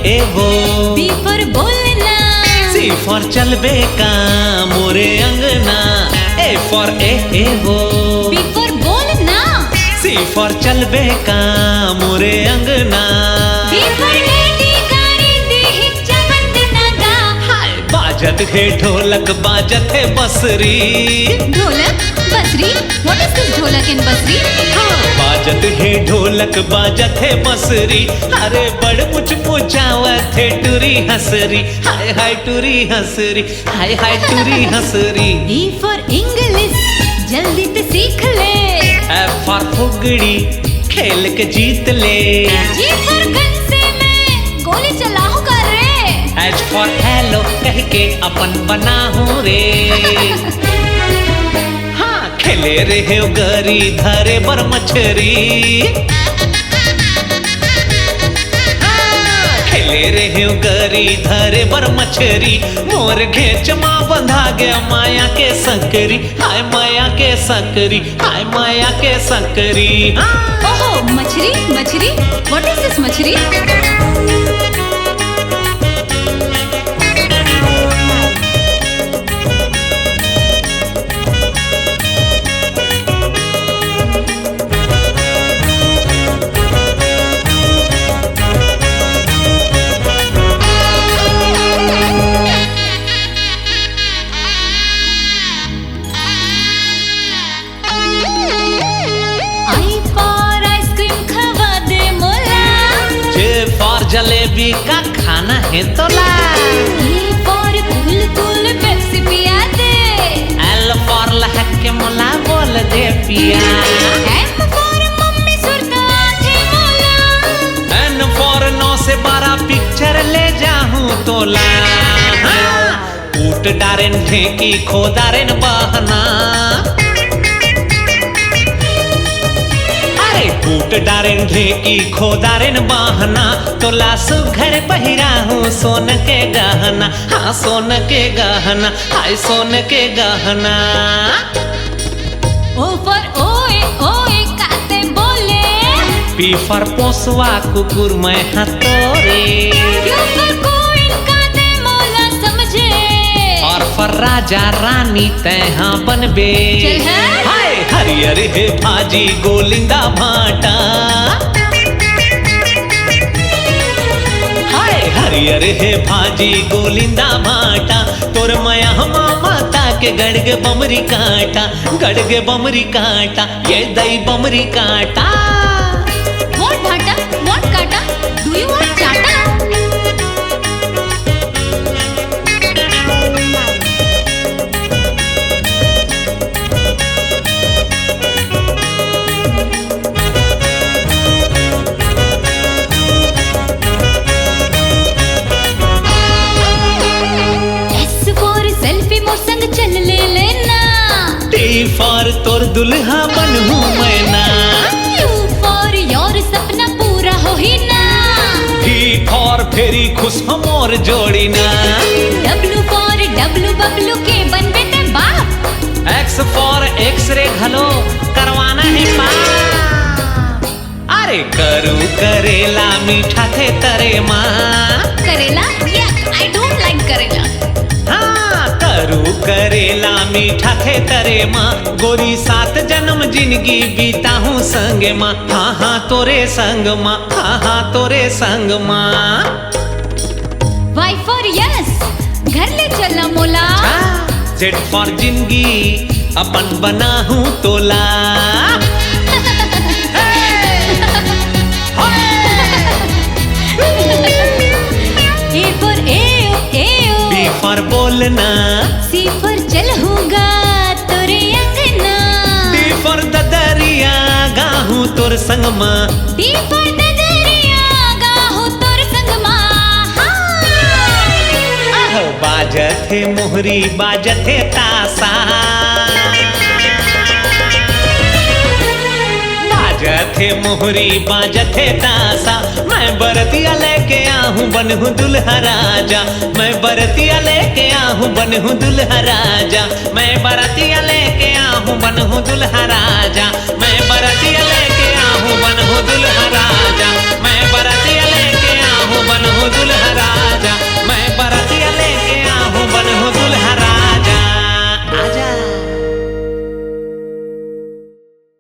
ए वो। B for बोलना। सी for चलबे का मोरे अंगना। ए फॉर ए वो। बी फॉर बोलना। सी फॉर चलबे का मोरे अंगना। डी फॉर लेडी गाड़ी दी हिच्चा वंदना गा। हाय बाजत है ढोलक बाजत है बसरी। ढोलक बसरी, what is this dholak and बसरी? हाँ बाजत है ढोलक बाजत है बसरी। अरे बड़ मुछ मुचावत है टूरी हंसरी। हाय हाय टूरी हंसरी, हाय हाय टूरी हंसरी। ई फॉर इंग्लिश, जल्दी से सीख ले। एफ फॉर फुगड़ी, खेल के जीत ले। जी फॉर गन से मैं गोली चलाऊं कर रे। एच फॉर हेलो, कह के अपन बना हूँ रे। हाँ खेले रहे गरी धरे बर मछरी। खेले रहे गरी धरे बर मछरी। मोर घेच माँ बंधा गया माया के संकरी। हाय माया के संकरी, हाय माया के संकरी। ओहो मछली मछली, व्हाट इज दिस मछली? जलेबी का खाना है तोला। ई फॉर कुल कुल पेप्सी पिया दे। एल फॉर लहक के मोला बोल दे पिया। एम फॉर मम्मी सुरता थे मोला। एन फॉर 9 से 12 पिक्चर ले जाऊं तोला। ऊट डारेन ढेकी खो डारेन बहना। कूट डारेन ढेकी खो डारेन बहना। तोला सुघड़ पहिरा हूँ सोन के गहना। हाँ सोन के गहना, हाय सोन के गहना। ओ फॉर ओए ओए काते बोले। पी फॉर पोसवा कुकुर मैं हतोरे। क्यू फॉर कोइन काते मोला समझे। और फॉर राजा रानी तैहा बनबे। चल हट। हाय हरियर है भाजी गोलिंदा भाटा। हाय हरियर है भाजी गोलिंदा भाटा। तोर मया माता के गड़गे बमरी काटा। गड़गे बमरी काटा, ये दई बमरी काटा। व्हाट भाटा, व्हाट काटा, डू यू वांट चाटा? फॉर तोर दुल्हा बनहूँ मैं ना। यू फॉर योर सपना पूरा हो ही ना। ही फॉर फेरी खुश हमोर जोड़ी ना। डब्लू फॉर डब्लू बबलू के बनबे ते बाप। एक्स फॉर एक्सरे घलो करवाना है बाप। अरे करू करेला मीठा थे तरे माँ। करेला? आई डोंट लाइक करेला। हाँ करू करेला मीठा थे तरे माँ। गोरी 7 जन्म जिंदगी बीता हूँ संग माँ। हाँ हाँ तोरे संग माँ, हाँ हाँ तोरे संग माँ। वाई फॉर यस, घर ले चलना मोला। जेड फॉर जिंदगी अपन बना हूँ तोला। ए फॉर एओ। बी फॉर बोलना। सी फॉर चल होगा तोरे अंगना। डी फॉर ददरिया गाहूँ तोर संग माँ। डी फॉर ददरिया गाहूँ तोर संग माँ। आहो बाजत है मोहरी बाजत है तासा। बाजत है मोहरी बाजत है तासा। मैं बरतिया लेके आहूँ बनहूँ दुल्हा राजा। मैं बरतिया लेके आहूँ बनहूँ दुल्हा राजा। मैं बरतिया लेके आहूँ बनहूँ दुल्हा राजा। मैं बरतिया लेके आहूँ बनहूँ दुल्हा राजा।